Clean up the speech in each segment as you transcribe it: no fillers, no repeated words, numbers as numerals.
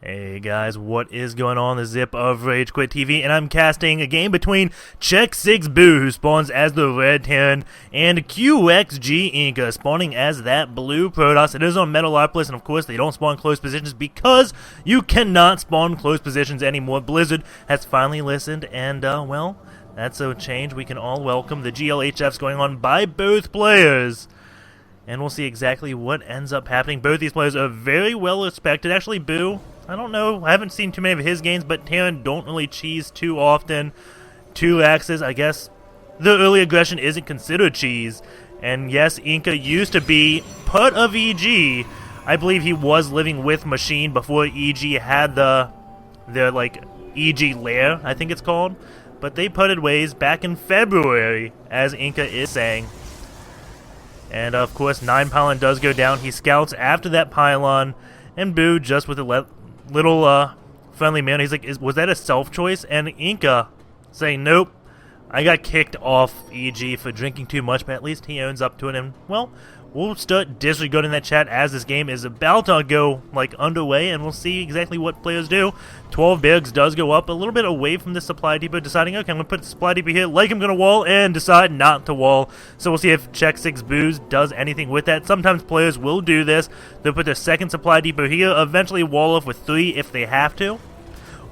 Hey guys, what is going on? The Zip of RageQuitTV, and I'm casting a game between xSiX.Boo, who spawns as the Red Terran, and QxG.iNka, spawning as that Blue Protoss. It is on Metalopolis, and of course they don't spawn close positions because you cannot spawn close positions anymore. Blizzard has finally listened, and well, that's a change we can all welcome. The GLHFs going on by both players. And we'll see exactly what ends up happening. Both these players are very well respected. Actually, Boo, I don't know. I haven't seen too many of his games, but Terran don't really cheese too often. 2 axes, I guess. The early aggression isn't considered cheese. And yes, Inka used to be part of EG. I believe he was living with Machine before EG had their like EG lair, I think it's called. But they parted ways back in February, as Inka is saying. And of course, 9 pylon does go down. He scouts after that pylon, and Boo just with a little friendly man. He's like, was that a self-choice? And Inka saying, nope, I got kicked off EG for drinking too much, but at least he owns up to it. And well, we'll start disregarding that chat as this game is about to go like underway, and we'll see exactly what players do. 12 Bergs does go up a little bit away from the supply depot, deciding, okay, I'm going to put the supply depot here, like I'm going to wall, and decide not to wall. So we'll see if xSiX.Boo does anything with that. Sometimes players will do this. They'll put their second supply depot here, eventually wall off with 3 if they have to.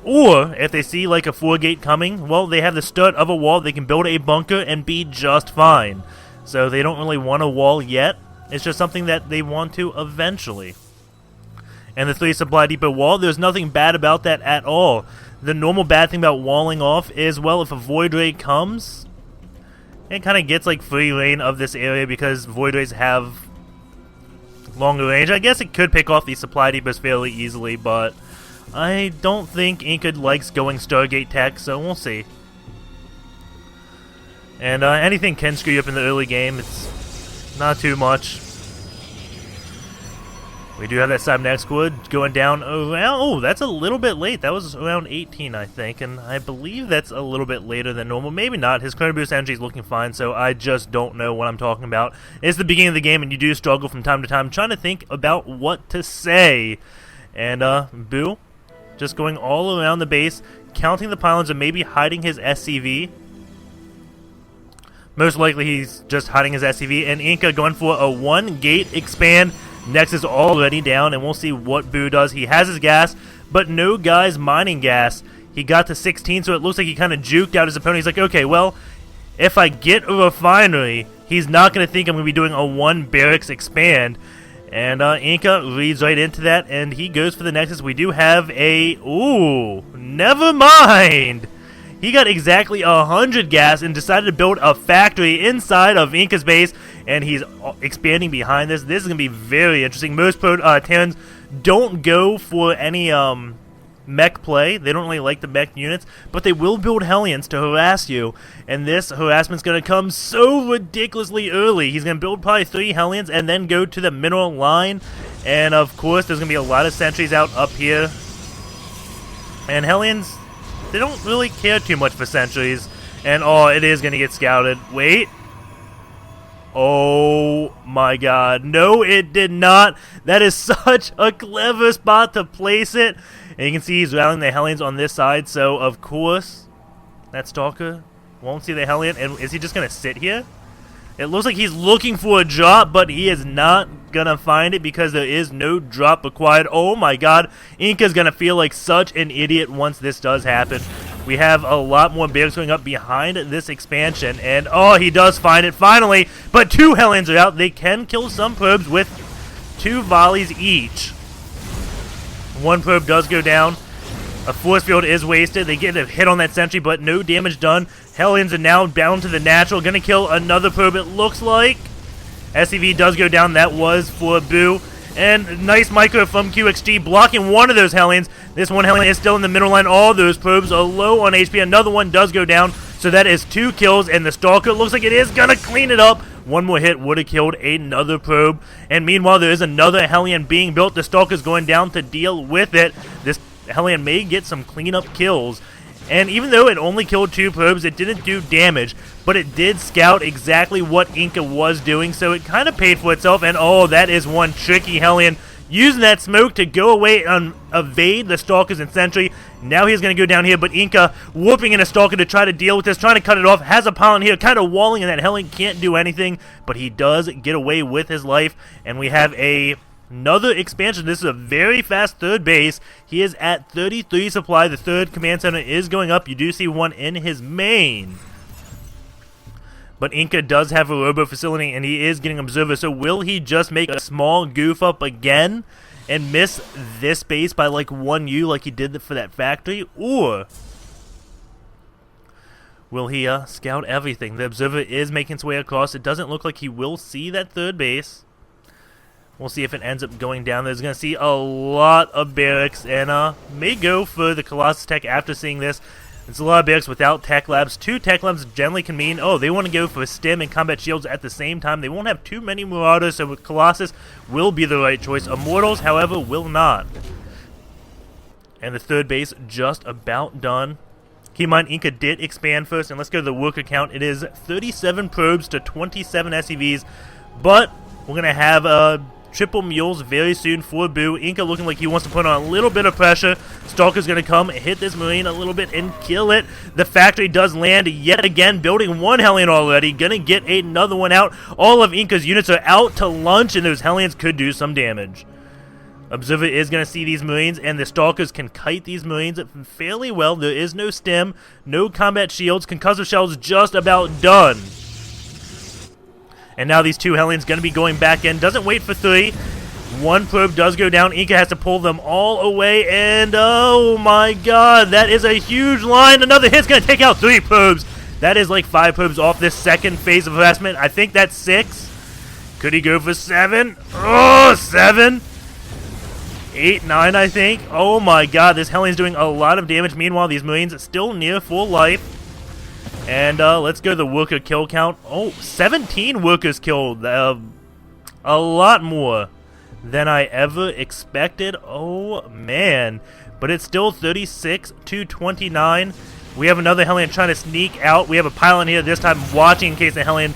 Or, if they see like a 4-gate coming, well, they have the start of a wall, they can build a bunker and be just fine. So they don't really want a wall yet. It's just something that they want to eventually. And the 3 supply depot wall, there's nothing bad about that at all. The normal bad thing about walling off is, well, if a Void Ray comes, it kind of gets like free reign of this area because Void Rays have longer range. I guess it could pick off these supply depots fairly easily, but I don't think Inka likes going Stargate tech, so we'll see. And anything can screw you up in the early game. It's not too much. We do have that Cybernetic squad going down around... Oh, that's a little bit late. That was around 18, I think. And I believe that's a little bit later than normal. Maybe not. His Chrono Boost energy is looking fine, so I just don't know what I'm talking about. It's the beginning of the game, and you do struggle from time to time trying to think about what to say. And, Boo, just going all around the base, counting the pylons and maybe hiding his SCV. Most likely he's just hiding his SCV, and Inka going for a 1-gate expand. Nexus already down, and we'll see what Boo does. He has his gas, but no guy's mining gas. He got to 16, so it looks like he kind of juked out his opponent. He's like, okay, well, if I get a refinery, he's not going to think I'm going to be doing a 1 barracks expand. And Inka reads right into that, and he goes for the Nexus. We do have a... Ooh, never mind! He got exactly 100 gas and decided to build a factory inside of Inka's base, and he's expanding behind this. This is going to be very interesting. Most Terrans don't go for any mech play. They don't really like the mech units, but they will build Hellions to harass you, and this harassment's going to come so ridiculously early. He's going to build probably 3 Hellions and then go to the mineral line, and of course there's going to be a lot of sentries out up here. And Hellions... they don't really care too much for sentries. And, oh, it is going to get scouted. Wait. Oh, my God. No, it did not. That is such a clever spot to place it. And you can see he's rallying the Hellions on this side. So, of course, that Stalker won't see the Hellion. And is he just going to sit here? It looks like he's looking for a drop, but he is not going to find it because there is no drop required. Oh my God, Inka's going to feel like such an idiot once this does happen. We have a lot more barracks going up behind this expansion, and oh, he does find it finally, but 2 Hellions are out. They can kill some probes with 2 volleys each. 1 probe does go down. A force field is wasted. They get a hit on that sentry, but no damage done. Hellions are now down to the natural. Gonna kill another probe, it looks like. SCV does go down. That was for Boo. And nice micro from QxG blocking one of those Hellions. This one Hellion is still in the middle line. All those probes are low on HP. Another one does go down. So that is 2 kills. And the Stalker looks like it is gonna clean it up. One more hit would have killed another probe. And meanwhile, there is another Hellion being built. The Stalker's going down to deal with it. This Hellion may get some cleanup kills. And even though it only killed 2 probes, it didn't do damage, but it did scout exactly what Inka was doing, so it kind of paid for itself. And oh, that is one tricky Hellion using that smoke to go away and evade the Stalkers and Sentry. Now he's going to go down here, but Inka whooping in a Stalker to try to deal with this, trying to cut it off. Has a pylon here, kind of walling, and that Hellion can't do anything, but he does get away with his life, and we have another expansion. This is a very fast third base. He is at 33 supply. The third command center is going up. You do see one in his main. But Inka does have a robo facility, and he is getting Observer. So will he just make a small goof up again and miss this base by like 1 U like he did for that factory? Or will he scout everything? The Observer is making its way across. It doesn't look like he will see that third base. We'll see if it ends up going down. There's going to see a lot of barracks, and may go for the Colossus Tech after seeing this. It's a lot of barracks without tech labs. 2 tech labs generally can mean, oh, they want to go for stim and combat shields at the same time. They won't have too many Marauders, so Colossus will be the right choice. Immortals, however, will not. And the third base just about done. Keep in mind, Inka did expand first, and let's go to the worker count. It is 37 probes to 27 SCVs, but we're going to have triple mules very soon for Boo. Inka looking like he wants to put on a little bit of pressure. Stalker's going to come, hit this Marine a little bit, and kill it. The factory does land yet again, building 1 Hellion already. Going to get another one out. All of Inka's units are out to lunch, and those Hellions could do some damage. Observer is going to see these Marines, and the Stalkers can kite these Marines fairly well. There is no stim, no combat shields. Concussive shells just about done. And now these 2 Hellions going to be going back in. Doesn't wait for 3. 1 probe does go down. Inka has to pull them all away. And oh my god, that is a huge line. Another hit's going to take out 3 probes. That is like 5 probes off this second phase of harassment. I think that's 6. Could he go for 7? Oh, 7. 8, 9, I think. Oh my god, this Hellion's doing a lot of damage. Meanwhile, these Marines are still near full life. And let's go to the worker kill count. Oh, 17 workers killed. A lot more than I ever expected. Oh, man. But it's still 36 to 29. We have another Hellion trying to sneak out. We have a pylon here, this time watching in case the Hellion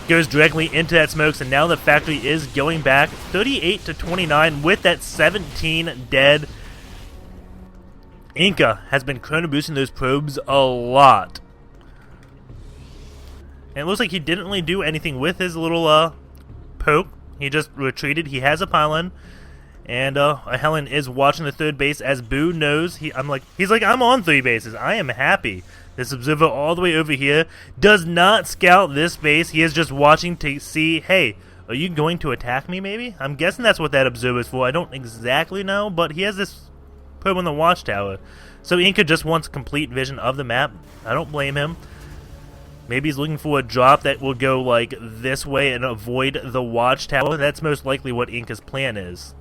goes directly into that smokes. And now the factory is going back 38 to 29 with that 17 dead. Inka has been chrono boosting those probes a lot. And it looks like he didn't really do anything with his little poke. He just retreated. He has a pylon. And a Hellion is watching the third base as Boo knows. He's like, I'm on 3 bases. I am happy. This Observer all the way over here does not scout this base. He is just watching to see, hey, are you going to attack me maybe? I'm guessing that's what that Observer is for. I don't exactly know, but he has this probe on the watchtower. So Inka just wants complete vision of the map. I don't blame him. Maybe he's looking for a drop that will go like this way and avoid the watchtower. That's most likely what Inka's plan is.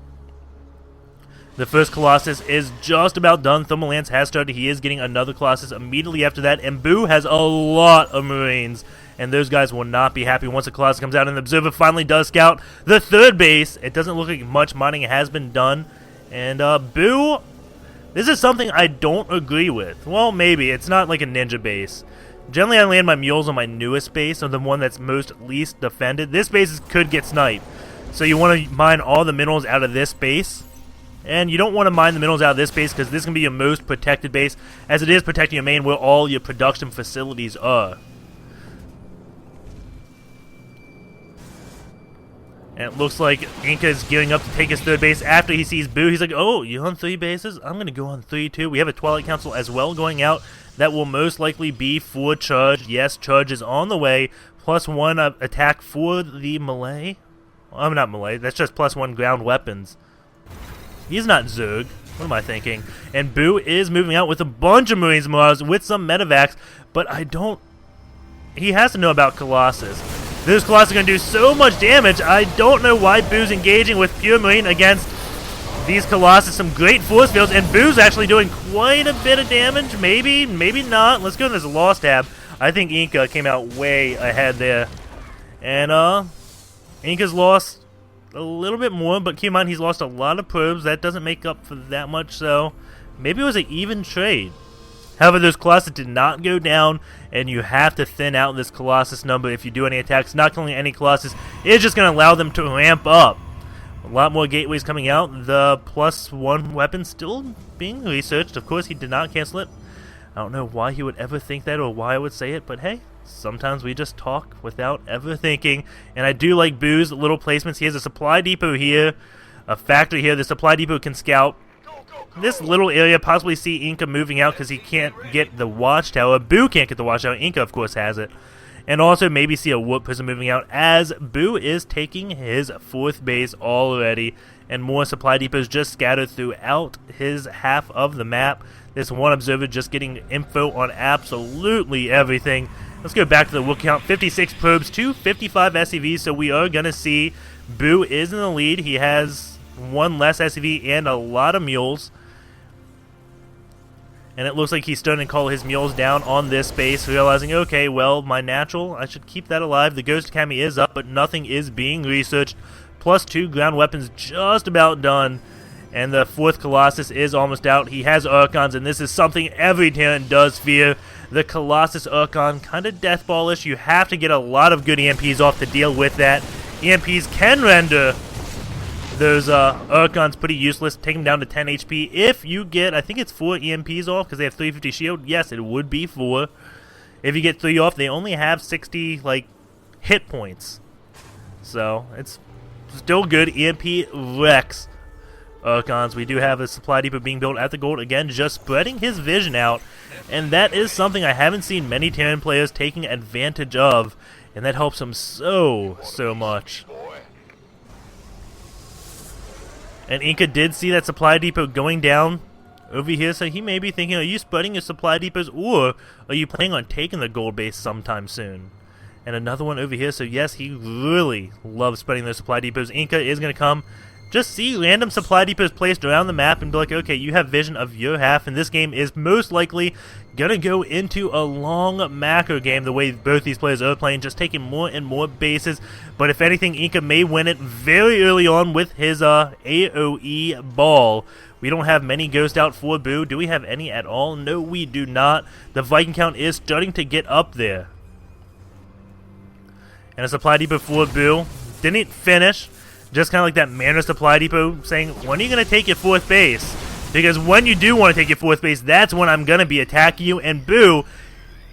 The first Colossus is just about done. Thermal Lance has started. He is getting another Colossus immediately after that. And Boo has a lot of Marines. And those guys will not be happy once the Colossus comes out. And the Observer finally does scout the third base. It doesn't look like much mining has been done. And Boo, this is something I don't agree with. Well, maybe. It's not like a ninja base. Generally, I land my mules on my newest base, or the one that's least defended. This base could get sniped. So you want to mine all the minerals out of this base. And you don't want to mine the minerals out of this base because this can be your most protected base, as it is protecting your main where all your production facilities are. And it looks like Inka is gearing up to take his third base after he sees Boo. He's like, oh, you're on 3 bases? I'm going to go on 3 too. We have a Twilight Council as well going out. That will most likely be for charge. Yes, charge is on the way. +1 attack for the melee. I'm not melee. That's just +1 ground weapons. He's not Zerg. What am I thinking? And Boo is moving out with a bunch of Marines and Marauders with some medevacs. But I don't... He has to know about Colossus. Those Colossus are going to do so much damage. I don't know why Boo's engaging with pure Marine against these Colossus. Some great force fields, and Boo's actually doing quite a bit of damage. Maybe, maybe not. Let's go to this loss tab. I think Inka came out way ahead there. And, Inka's lost a little bit more, but keep in mind he's lost a lot of probes. That doesn't make up for that much, so maybe it was an even trade. However, those Colossus did not go down, and you have to thin out this Colossus number if you do any attacks. Not killing any Colossus is just going to allow them to ramp up. A lot more gateways coming out. The +1 weapon still being researched. Of course, he did not cancel it. I don't know why he would ever think that or why I would say it, but hey, sometimes we just talk without ever thinking. And I do like Boo's little placements. He has a supply depot here, a factory here. The supply depot can scout this little area, possibly see Inka moving out because he can't get the watchtower. Boo can't get the watchtower. Inka, of course, has it. And also maybe see a warp prison moving out as Boo is taking his 4th base already. And more supply depots just scattered throughout his half of the map. This one observer just getting info on absolutely everything. Let's go back to the look count. 56 probes to 55 SCVs. So we are going to see Boo is in the lead. He has 1 less SCV and a lot of mules. And it looks like he's starting to call his mules down on this base, realizing, okay, well, my natural, I should keep that alive. The Ghost Academy is up, but nothing is being researched. +2 ground weapons just about done. And the 4th Colossus is almost out. He has Archons, and this is something every Terran does fear. The Colossus Archon, kind of deathballish. You have to get a lot of good EMPs off to deal with that. EMPs can render those Archons pretty useless. Take them down to 10 HP. If you get, I think it's 4 EMPs off because they have 350 shield. Yes, it would be 4. If you get 3 off, they only have 60 like hit points. So it's still good. EMP wrecks Archons. We do have a supply depot being built at the gold again, just spreading his vision out, and that is something I haven't seen many Terran players taking advantage of, and that helps him so much. And Inka did see that supply depot going down over here, so he may be thinking, are you spreading your supply depots, or are you planning on taking the gold base sometime soon? And another one over here, so yes, he really loves spreading those supply depots. Inka is going to come, just see random supply depots placed around the map and be like, okay, you have vision of your half, and this game is most likely going to go into a long macro game the way both these players are playing, just taking more and more bases. But if anything, Inka may win it very early on with his AoE ball. We don't have many Ghost out for Boo. Do we have any at all? No, we do not. The Viking count is starting to get up there. And a supply depot for Boo. Didn't finish. Just kind of like that Manor supply depot saying, when are you going to take your 4th base? Because when you do want to take your 4th base, that's when I'm going to be attacking you. And Boo,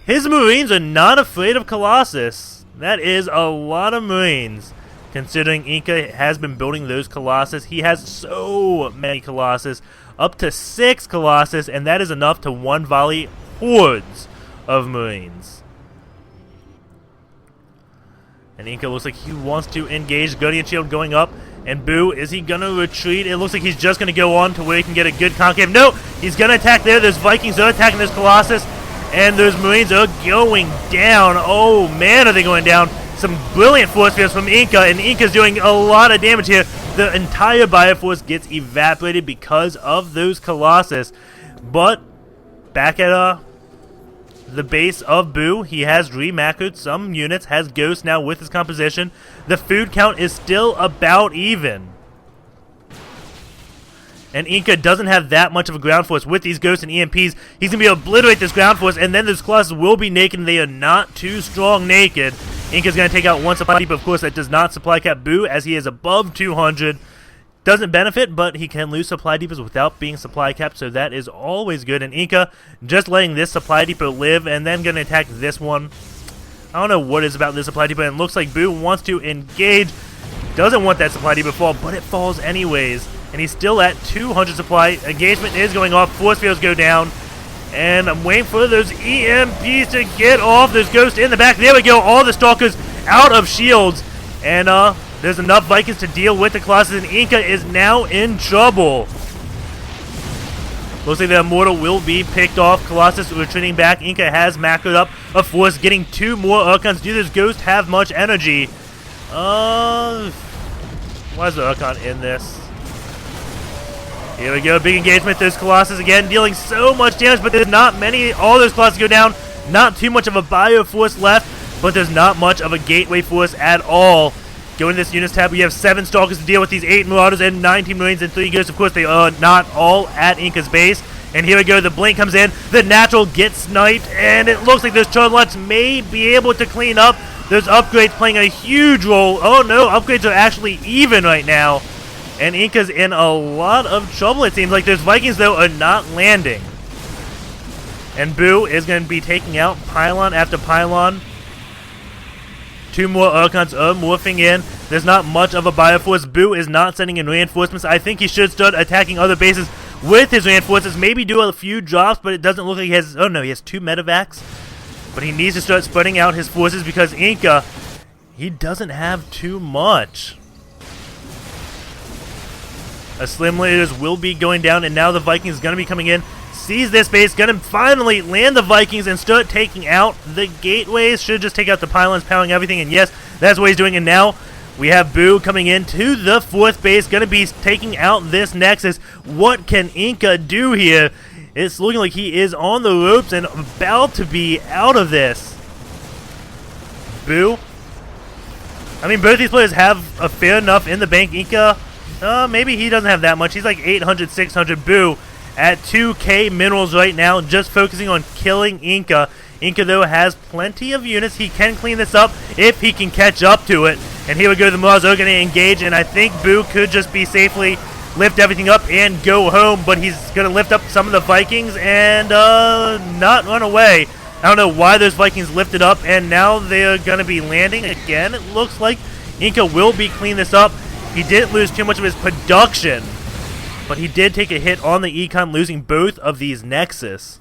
his Marines are not afraid of Colossus. That is a lot of Marines. Considering Inka has been building those Colossus. He has so many Colossus. Up to 6 Colossus. And that is enough to one volley hordes of Marines. And Inka looks like he wants to engage. Guardian Shield going up. And Boo, is he going to retreat? It looks like he's just going to go on to where he can get a good concave. No! He's going to attack there. Those Vikings are attacking this Colossus. And those Marines are going down. Oh, man, are they going down. Some brilliant force fields from Inka. And Inka's doing a lot of damage here. The entire Bioforce gets evaporated because of those Colossus. But back at the base of Boo, he has remacroed some units, has Ghost now with his composition. The food count is still about even. And Inka doesn't have that much of a ground force with these Ghosts and EMPs. He's going to be able to obliterate this ground force, and then those Colossus will be naked, and they are not too strong naked. Inka's going to take out one supply depot, of course, that does not supply cap Boo, as he is above 200. Doesn't benefit, but he can lose supply depots without being supply capped, so that is always good. And Inka just letting this supply depot live and then going to attack this one. I don't know what is about this supply depot, and it looks like Boo wants to engage. Doesn't want that supply depot to fall, but it falls anyways. And he's still at 200 supply. Engagement is going off. Force fields go down. And I'm waiting for those EMPs to get off. There's Ghost in the back. There we go. All the Stalkers out of shields. And there's enough Vikings to deal with the Colossus, and Inka is now in trouble. Looks like the Immortal will be picked off. Colossus retreating back. Inka has macroed up a force, getting 2 more Archons. Do this Ghost have much energy? Why is the Archon in this? Here we go, big engagement. Those Colossus again dealing so much damage, but there's not many. All those Colossus go down. Not too much of a Bioforce left, but there's not much of a Gateway Force at all. Going to this units tab, we have 7 Stalkers to deal with these 8 Marauders and 19 Marines and 3 Ghosts. Of course, they are not all at Inka's base. And here we go, the Blink comes in, the Natural gets sniped, and it looks like those Charlottes may be able to clean up. Those upgrades playing a huge role. Oh no, upgrades are actually even right now. And Inka's in a lot of trouble, it seems like. Those Vikings, though, are not landing. And Boo is going to be taking out pylon after pylon. 2 more Archons are morphing in. There's not much of a Bioforce. Boo is not sending in reinforcements. I think he should start attacking other bases with his reinforcements. Maybe do a few drops, but it doesn't look like he has... Oh, no, he has 2 medevacs. But he needs to start spreading out his forces because Inka, he doesn't have too much. Assimilators will be going down, and now the Vikings going to be coming in. Sees this base, gonna finally land the Vikings and start taking out the gateways. Should just take out the pylons, powering everything, and yes, that's what he's doing. And now we have Boo coming in to the 4th base, gonna be taking out this Nexus. What can Inka do here? It's looking like he is on the ropes and about to be out of this. Boo. I mean, both these players have a fair enough in the bank. Inka, maybe he doesn't have that much. He's like 800, 600. Boo at 2k minerals right now, just focusing on killing Inka. Inka, though, has plenty of units. He can clean this up if he can catch up to it. And here we go. The Mars are going to engage, and I think Boo could just be safely lift everything up and go home. But he's going to lift up some of the Vikings and not run away. I don't know why those Vikings lifted up, and now they're going to be landing again. It looks like Inka will be cleaning this up. He didn't lose too much of his production, but he did take a hit on the Econ, losing both of these Nexus.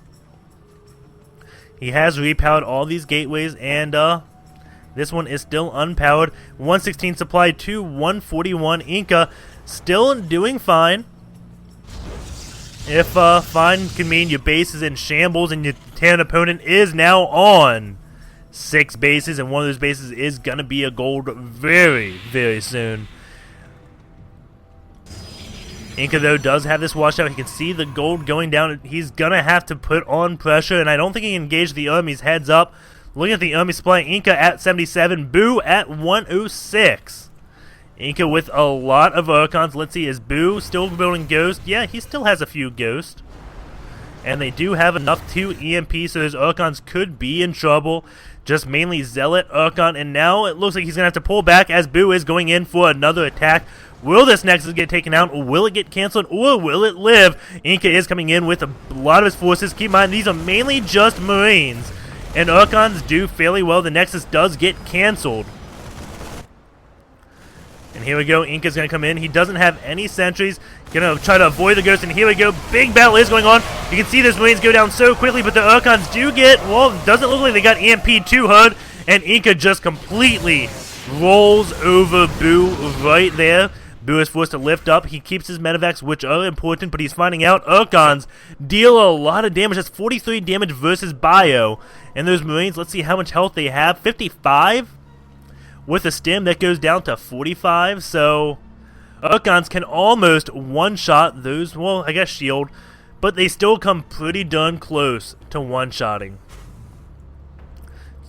He has repowered all these gateways, and this one is still unpowered. 116 supply to 141. Inka still doing fine. If fine can mean your base is in shambles and your Terran opponent is now on 6 bases, and one of those bases is going to be a gold very, very soon. Inka, though, does have this washout. He can see the gold going down. He's going to have to put on pressure, and I don't think he can engage the armies heads up. Looking at the army supply, Inka at 77, Boo at 106. Inka with a lot of Archons. Let's see, is Boo still building Ghost? Yeah, he still has a few Ghost. And they do have enough to EMP, so those Archons could be in trouble. Just mainly Zealot, Archon, and now it looks like he's going to have to pull back as Boo is going in for another attack. Will this Nexus get taken out, or will it get canceled, or will it live? Inka is coming in with a lot of his forces. Keep in mind, these are mainly just Marines, and Archons do fairly well. The Nexus does get canceled. And here we go, Inka's going to come in. He doesn't have any sentries. Going to try to avoid the Ghost, and here we go. Big battle is going on. You can see those Marines go down so quickly, but the Archons do get, well, doesn't look like they got EMP'd too hard, and Inka just completely rolls over Boo right there. Boo is forced to lift up. He keeps his medevacs, which are important, but he's finding out Archons deal a lot of damage. That's 43 damage versus Bio. And those Marines, let's see how much health they have. 55? With a stim, that goes down to 45. So Archons can almost one-shot those, well, I guess shield, but they still come pretty darn close to one-shotting.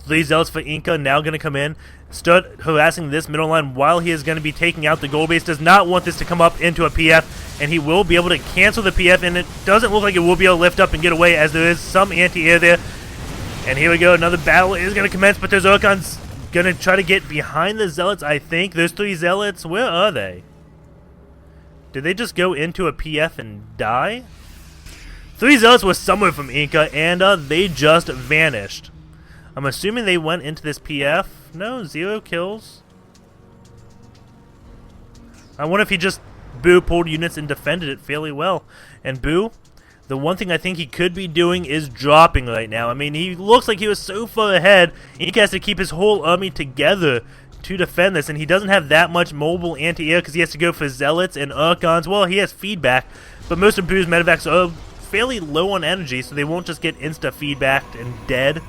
3 Zealots for Inka now going to come in, start harassing this middle line while he is going to be taking out the gold base. Does not want this to come up into a PF, and he will be able to cancel the PF, and it doesn't look like it will be able to lift up and get away as there is some anti-air there. And here we go, another battle is going to commence, but those Archons going to try to get behind the Zealots, I think. Those 3 Zealots, where are they? Did they just go into a PF and die? 3 Zealots were somewhere from Inka, and they just vanished. I'm assuming they went into this PF. No, 0 kills. I wonder if he just Boo pulled units and defended it fairly well. And Boo, the one thing I think he could be doing is dropping right now. I mean, he looks like he was so far ahead. He has to keep his whole army together to defend this, and he doesn't have that much mobile anti-air because he has to go for Zealots and Archons. Well, he has feedback, but most of Boo's medevacs are fairly low on energy, so they won't just get insta-feedbacked and dead.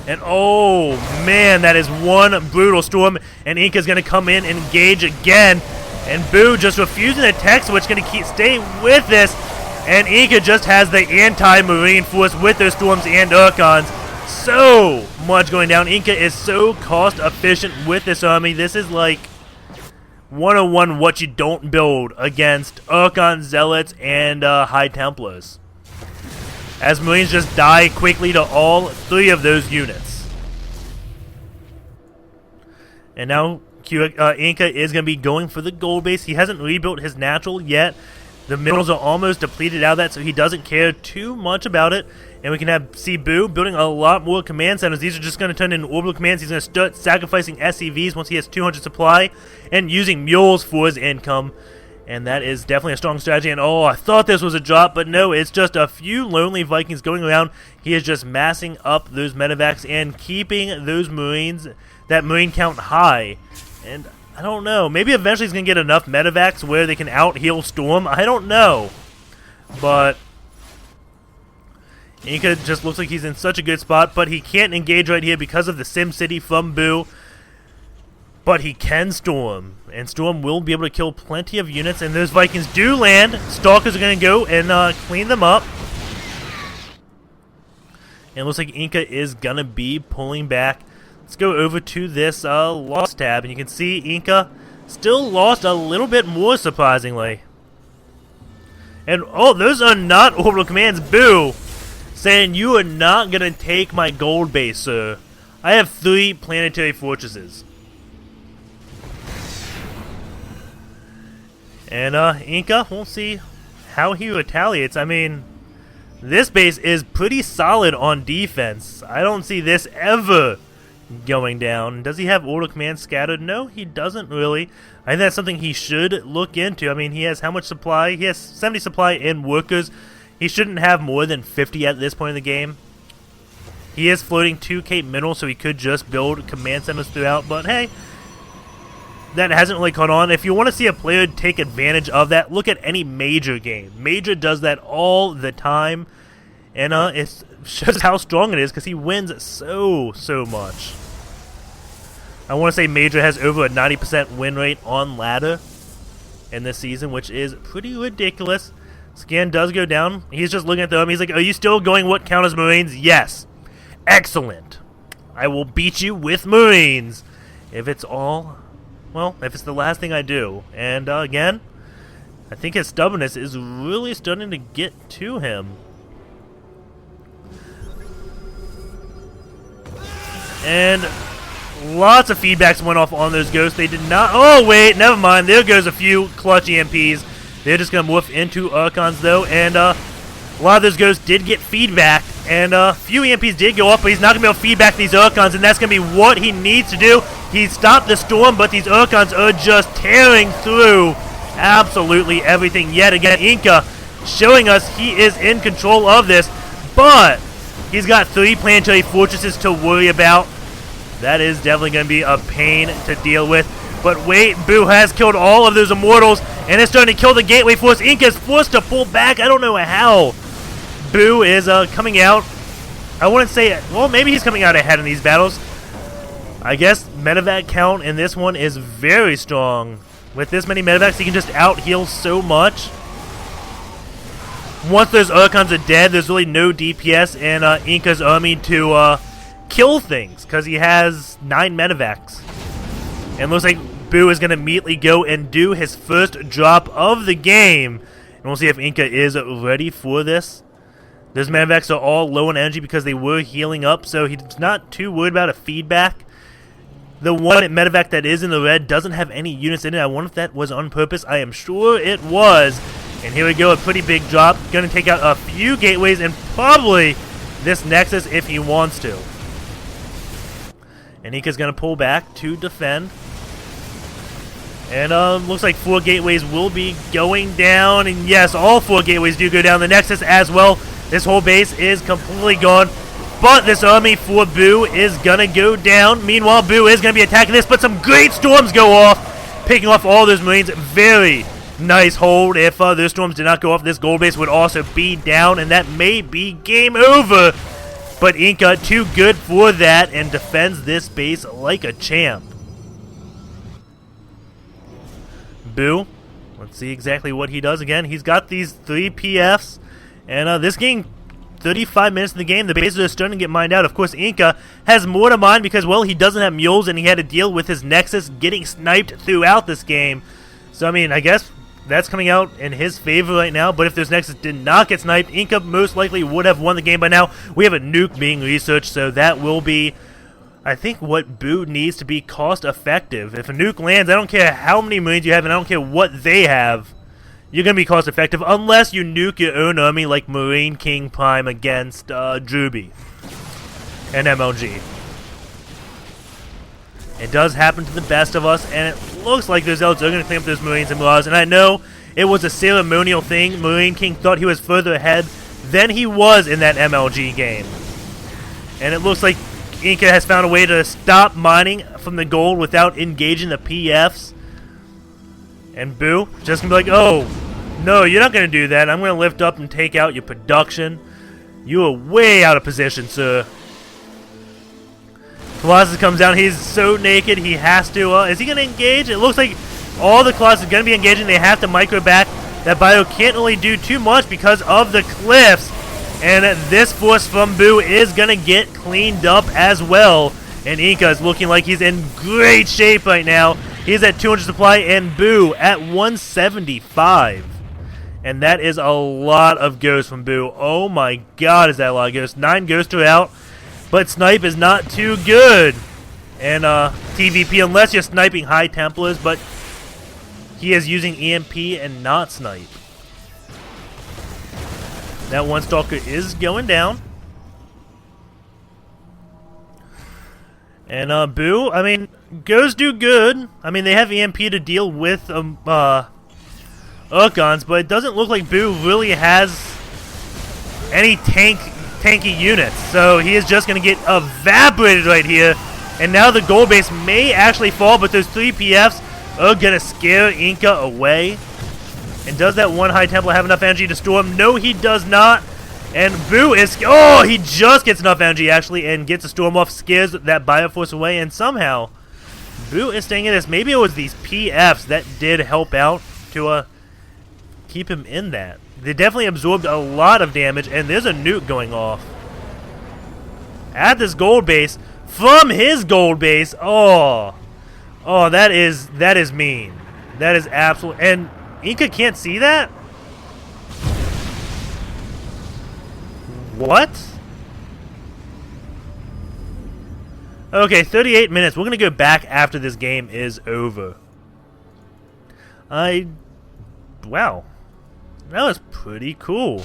And oh man, that is one brutal storm, and Inka's going to come in and engage again. And Boo just refusing the attack, so it's going to stay with this. And Inka just has the anti-marine force with those storms and Archons. So much going down. Inka is so cost efficient with this army. This is like 101 what you don't build against Archon, Zealots, and High Templars, as Marines just die quickly to all 3 of those units. And now Inka is going to be going for the gold base. He hasn't rebuilt his natural yet. The minerals are almost depleted out of that, so he doesn't care too much about it. And we can see Boo building a lot more command centers. These are just going to turn into orbital commands. He's going to start sacrificing SCVs once he has 200 supply and using mules for his income. And that is definitely a strong strategy. And oh, I thought this was a drop, but no, it's just a few lonely Vikings going around. He is just massing up those medevacs and keeping those Marines, that Marine count high. And I don't know, maybe eventually he's going to get enough medevacs where they can out-heal Storm. I don't know. But Inka just looks like he's in such a good spot, but he can't engage right here because of the Sim City from Boo. But he can Storm, and Storm will be able to kill plenty of units, and those Vikings do land. Stalkers are going to go and clean them up. And it looks like Inka is going to be pulling back. Let's go over to this loss tab, and you can see Inka still lost a little bit more, surprisingly. And, oh, those are not orbital commands. Boo! Saying, you are not going to take my gold base, sir. I have 3 planetary fortresses. And, Inka, we'll see how he retaliates. I mean, this base is pretty solid on defense. I don't see this ever going down. Does he have orbital commands scattered? No, he doesn't really. I think that's something he should look into. I mean, he has how much supply? He has 70 supply in workers. He shouldn't have more than 50 at this point in the game. He is floating 2 Cape Minerals, so he could just build command centers throughout. But hey, that hasn't really caught on. If you want to see a player take advantage of that, look at any Major game. Major does that all the time. And it shows how strong it is because he wins so much. I want to say Major has over a 90% win rate on ladder in this season, which is pretty ridiculous. Scan does go down. He's just looking at them. He's like, are you still going what count as Marines? Yes. Excellent. I will beat you with Marines. If it's all, well, if it's the last thing I do. And again, I think his stubbornness is really starting to get to him. And lots of feedbacks went off on those ghosts. They did not... Oh, wait, never mind. There goes a few clutch EMPs. They're just going to morph into Archons, though. And a lot of those ghosts did get feedback. And a few EMPs did go off, but he's not going to be able to feedback these Archons. And that's going to be what he needs to do. He stopped the Storm, but these Archons are just tearing through absolutely everything. Yet again, Inka showing us he is in control of this. But he's got 3 planetary fortresses to worry about. That is definitely going to be a pain to deal with. But wait, Boo has killed all of those Immortals, and it's starting to kill the Gateway Force. Inka is forced to pull back. I don't know how. Boo is coming out. I wouldn't say, well, maybe he's coming out ahead in these battles. I guess medevac count in this one is very strong. With this many medevacs, he can just out-heal so much. Once those Archons are dead, there's really no DPS in Inka's army to kill things, because he has 9 medevacs. And looks like Boo is going to immediately go and do his first drop of the game. And we'll see if Inka is ready for this. Those medevacs are all low on energy because they were healing up, so he's not too worried about a feedback. The one medevac that is in the red doesn't have any units in it. I wonder if that was on purpose. I am sure it was. And here we go, a pretty big drop. Going to take out a few gateways and probably this Nexus if he wants to. And Inka's going to pull back to defend. And looks like 4 gateways will be going down. And yes, all 4 gateways do go down. The Nexus as well. This whole base is completely gone. But this army for Boo is going to go down. Meanwhile, Boo is going to be attacking this. But some great storms go off. Picking off all those Marines. Very nice hold. If those storms did not go off, this gold base would also be down. And that may be game over. But Inka too good for that and defends this base like a champ. Boo, let's see exactly what he does again. He's got these 3 PFs, and this game, 35 minutes in the game, the bases are starting to get mined out. Of course, Inka has more to mine because, well, he doesn't have mules, and he had to deal with his Nexus getting sniped throughout this game. So, I mean, I guess that's coming out in his favor right now, but if this Nexus did not get sniped, Inka most likely would have won the game by now. We have a nuke being researched, so that will be I think what Boo needs to be cost effective. If a nuke lands, I don't care how many Marines you have, and I don't care what they have, you're going to be cost effective unless you nuke your own army like Marine King Prime against Druby and MLG. It does happen to the best of us, and it looks like those Elves are going to clean up those Marines and Marauders, and I know it was a ceremonial thing. Marine King thought he was further ahead than he was in that MLG game. And it looks like Inka has found a way to stop mining from the gold without engaging the PFs. And Boo just gonna be like, oh, no, you're not gonna do that. I'm gonna lift up and take out your production. You are way out of position, sir. Colossus comes down. He's so naked, he has to. Is he gonna engage? It looks like all the Colossus are gonna be engaging. They have to micro back. That bio can't really do too much because of the cliffs. And this force from Boo is going to get cleaned up as well. And Inka is looking like he's in great shape right now. He's at 200 supply and Boo at 175. And that is a lot of ghosts from Boo. Oh my god, is that a lot of ghosts. 9 ghosts are out. But snipe is not too good. And TVP, unless you're sniping High Templars. But he is using EMP and not snipe. That one Stalker is going down. And Boo, I mean, goes do good. I mean, they have EMP to deal with Urkons, but it doesn't look like Boo really has any tanky units. So he is just going to get evaporated right here. And now the gold base may actually fall, but those 3 PFs are going to scare Inka away. And does that one High Templar have enough energy to storm? No, he does not. And Boo is... Oh, he just gets enough energy, actually, and gets a storm off, scares that Bioforce away, and somehow Boo is staying in this. Maybe it was these PFs that did help out to keep him in that. They definitely absorbed a lot of damage, and there's a nuke going off at this gold base from his gold base. Oh, that is mean. That is absolute. And Inka can't see that? What? Okay, 38 minutes. We're going to go back after this game is over. Wow. That was pretty cool.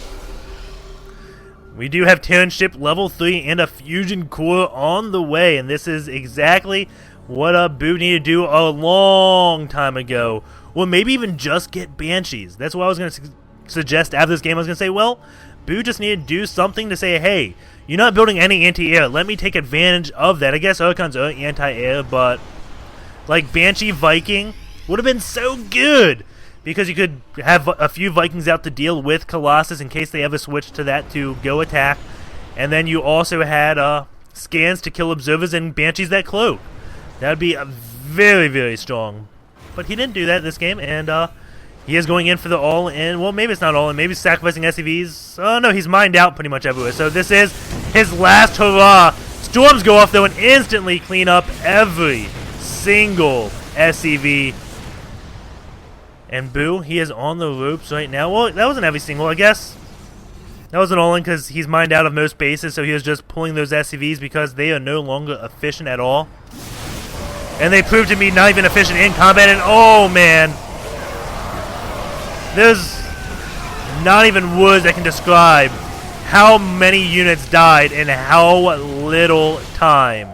We do have Terran ship level 3 and a fusion core on the way, and this is exactly what Boo needed to do a long time ago. Or maybe even just get Banshees. That's what I was going to suggest after this game. I was going to say, well, Boo just needed to do something to say, hey, you're not building any anti-air. Let me take advantage of that. I guess Urkons are anti-air, but like Banshee Viking would have been so good. Because you could have a few Vikings out to deal with Colossus in case they ever switched to that to go attack. And then you also had scans to kill observers and Banshees that cloak. That would be very, very strong. But he didn't do that this game, and he is going in for the all-in. Well, maybe it's not all-in. Maybe sacrificing SCVs. Oh, no, he's mined out pretty much everywhere. So this is his last hurrah. Storms go off, though, and instantly clean up every single SCV. And Boo, he is on the ropes right now. Well, that wasn't every single, I guess. That was an all-in because he's mined out of most bases, so he was just pulling those SCVs because they are no longer efficient at all. And they proved to be not even efficient in combat, and oh man, there's not even words that can describe how many units died in how little time.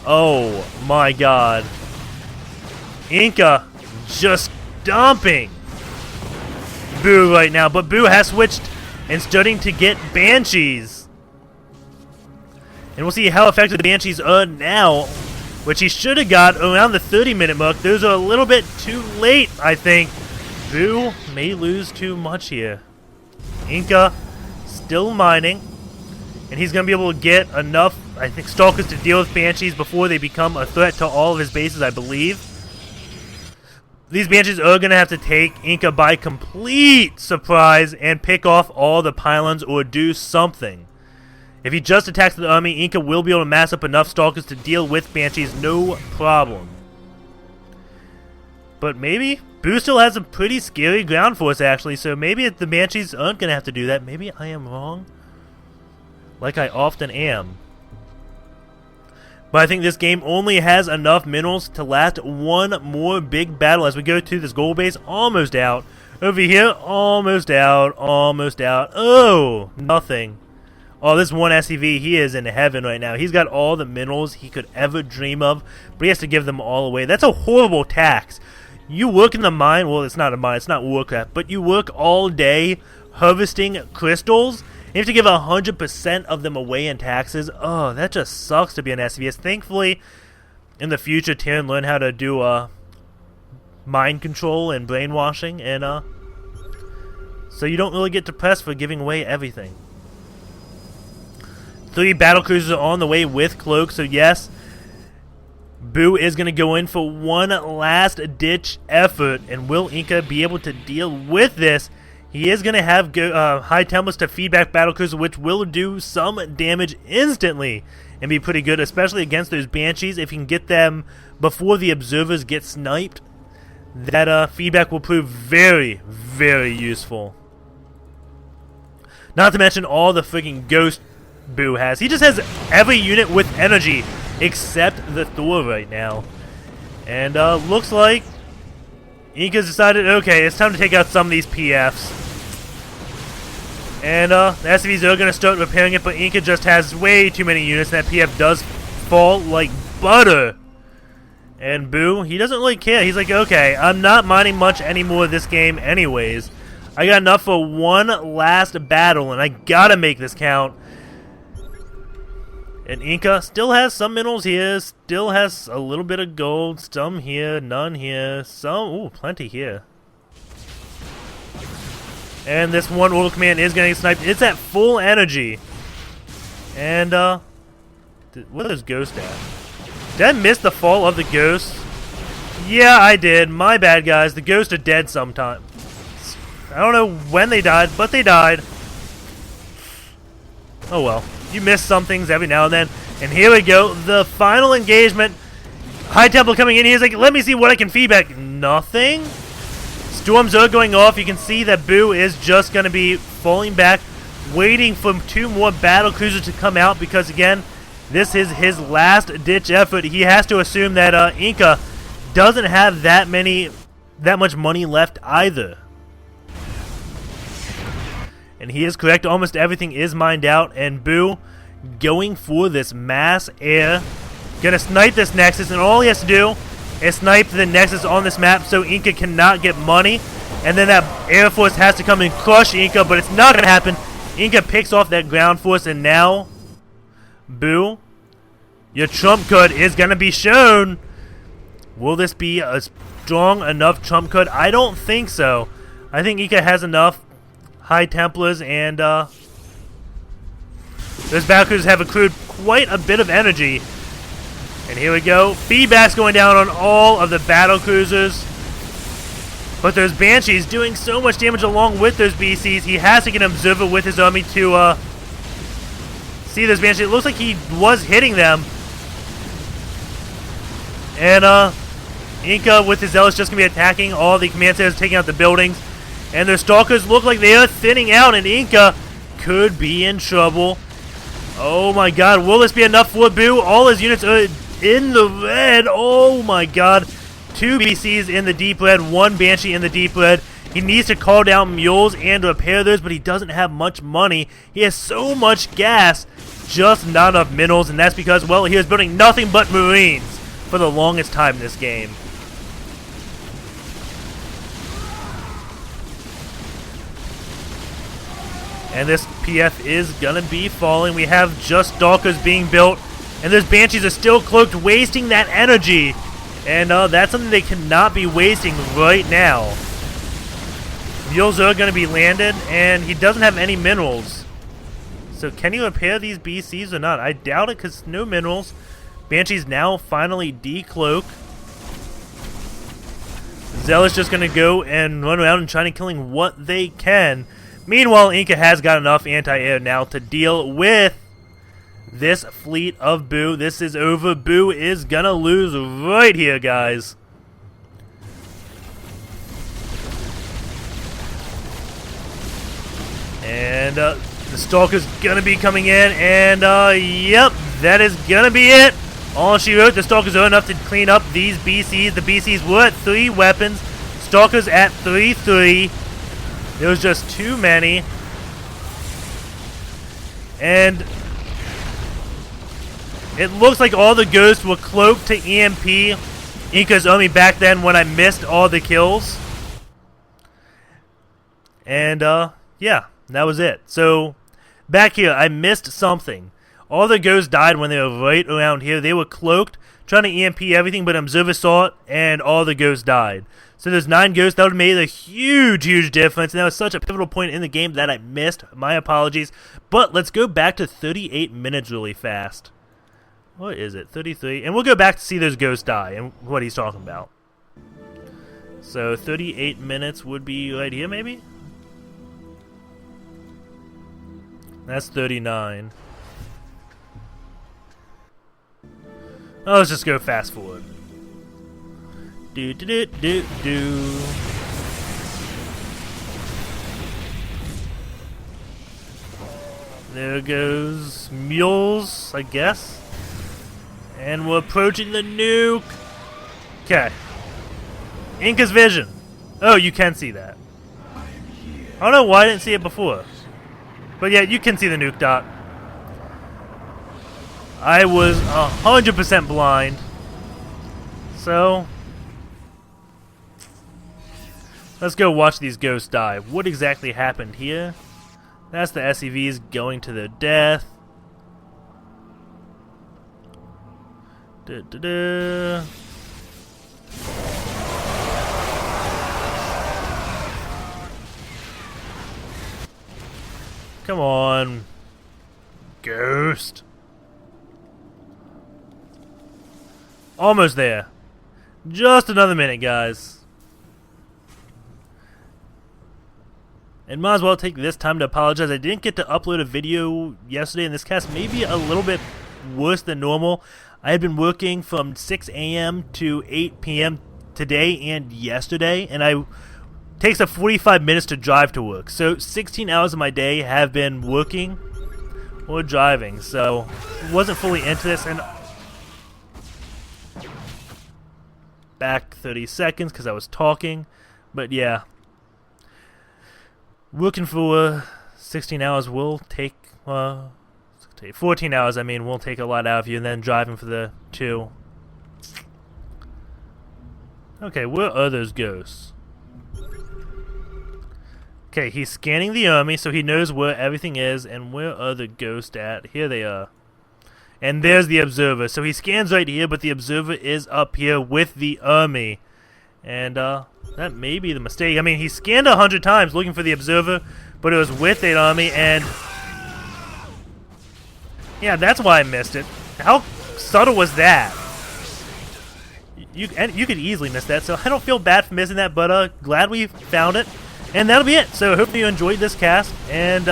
Oh my god. Inka just dumping Boo right now, but Boo has switched and starting to get Banshees. And we'll see how effective the Banshees are now, which he should have got around the 30-minute mark. Those are a little bit too late, I think. Boo may lose too much here. Inka still mining, and he's going to be able to get enough, I think, Stalkers to deal with Banshees before they become a threat to all of his bases, I believe. These Banshees are going to have to take Inka by complete surprise and pick off all the pylons or do something. If he just attacks the army, Inka will be able to mass up enough Stalkers to deal with Banshees, no problem. But maybe Boo still has a pretty scary ground force, actually, so maybe the Banshees aren't going to have to do that. Maybe I am wrong, like I often am. But I think this game only has enough minerals to last one more big battle as we go to this gold base. Almost out. Over here, almost out, almost out. Oh, nothing. Oh, this one SCV, he is in heaven right now. He's got all the minerals he could ever dream of, but he has to give them all away. That's a horrible tax. You work in the mine, well, it's not a mine, it's not Warcraft, but you work all day harvesting crystals, and you have to give 100% of them away in taxes. Oh, that just sucks to be an SCVS. Thankfully, in the future, Tyrion learned how to do mind control and brainwashing, and so you don't really get depressed for giving away everything. 3 battlecruisers are on the way with cloaks, so yes, Boo is going to go in for one last ditch effort, and will Inka be able to deal with this? He is going to have high Templars to feedback battlecruiser, which will do some damage instantly and be pretty good, especially against those Banshees. If you can get them before the observers get sniped, that feedback will prove very, very useful. Not to mention all the freaking ghost Boo has. He just has every unit with energy except the Thor right now. And looks like Inka's decided, okay, it's time to take out some of these PFs. And the SCVs are going to start repairing it, but Inka just has way too many units, and that PF does fall like butter. And Boo, he doesn't really care. He's like, okay, I'm not mining much anymore this game anyways. I got enough for one last battle, and I gotta make this count. And Inka still has some minerals here, still has a little bit of gold, some here, none here, some, ooh, plenty here. And this one orbital command is getting sniped. It's at full energy. And, what is Ghost at? Did I miss the fall of the Ghost? Yeah, I did. My bad, guys. The Ghosts are dead sometime. I don't know when they died, but they died. Oh well. You miss some things every now and then. And here we go. The final engagement. High Templar coming in. He's like, let me see what I can feedback. Nothing. Storms are going off. You can see that Boo is just going to be falling back, waiting for 2 more battle cruisers to come out because, again, this is his last-ditch effort. He has to assume that Inka doesn't have that much money left either. And he is correct. Almost everything is mined out. And Boo going for this mass air. Gonna snipe this Nexus. And all he has to do is snipe the Nexus on this map so Inka cannot get money. And then that Air Force has to come and crush Inka. But it's not gonna happen. Inka picks off that ground force. And now, Boo, your trump card is gonna be shown. Will this be a strong enough trump card? I don't think so. I think Inka has enough High Templars, and those battlecruisers have accrued quite a bit of energy. And here we go. Feedback's going down on all of the battlecruisers. But those Banshees doing so much damage along with those BCs. He has to get an observer with his army to see those Banshees. It looks like he was hitting them. And Inka with his Zealous just going to be attacking all the command centers, taking out the buildings. And their Stalkers look like they are thinning out, and Inka could be in trouble. Oh my god, will this be enough for Boo? All his units are in the red. Oh my god. 2 BCs in the deep red, 1 Banshee in the deep red. He needs to call down mules and repair those, but he doesn't have much money. He has so much gas, just not enough minerals, and that's because, well, he was building nothing but Marines for the longest time in this game. And this PF is going to be falling. We have just Stalkers being built. And those Banshees are still cloaked, wasting that energy. And that's something they cannot be wasting right now. Mules are going to be landed. And he doesn't have any minerals. So can he repair these BCs or not? I doubt it because no minerals. Banshees now finally decloak. Zealous just going to go and run around and try to killing what they can. Meanwhile, Inka has got enough anti-air now to deal with this fleet of Boo. This is over. Boo is gonna lose right here, guys. And the Stalker's gonna be coming in, and yep, that is gonna be it. All she wrote, the Stalkers are enough to clean up these BCs. The BCs were at 3 weapons. Stalkers at 3-3. There was just too many. And it looks like all the ghosts were cloaked to EMP Inka's army back then when I missed all the kills. And, yeah, that was it. So, back here, I missed something. All the ghosts died when they were right around here. They were cloaked, trying to EMP everything, but Observer saw it, and all the ghosts died. So there's 9 ghosts. That would have made a huge, huge difference, and that was such a pivotal point in the game that I missed. My apologies. But let's go back to 38 minutes really fast. What is it? 33? And we'll go back to see those ghosts die and what he's talking about. So 38 minutes would be right here, maybe? That's 39. Oh, let's just go fast forward. Do do do do do. There goes mules, I guess. And we're approaching the nuke. Okay. Inka's vision. Oh, you can see that. I don't know why I didn't see it before. But yeah, you can see the nuke dot. I was 100% blind. So, let's go watch these ghosts die. What exactly happened here? That's the SCVs going to their death. Da-da-da. Come on, ghost. Almost there. Just another minute, guys. And might as well take this time to apologize. I didn't get to upload a video yesterday, and this cast may be a little bit worse than normal. I had been working from 6 a.m. to 8 p.m. today and yesterday, and it takes up 45 minutes to drive to work. So 16 hours of my day have been working or driving, so wasn't fully into this. And back 30 seconds because I was talking, but yeah. Working for 16 hours will take 14 hours, I mean, will take a lot out of you, and then driving for the 2. Okay, where are those ghosts? Okay, he's scanning the army, so he knows where everything is, and where are the ghosts at? Here they are. And there's the observer. So he scans right here, but the observer is up here with the army. And, that may be the mistake. I mean, he scanned 100 times looking for the observer, but it was with the army, and yeah, that's why I missed it. How subtle was that? You could easily miss that, so I don't feel bad for missing that, but glad we found it. And that'll be it. So hope you enjoyed this cast, and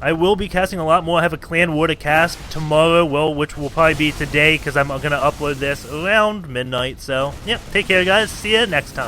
I will be casting a lot more. I have a Clan War to cast tomorrow, well, which will probably be today, because I'm going to upload this around midnight. So, yeah, take care, guys. See you next time.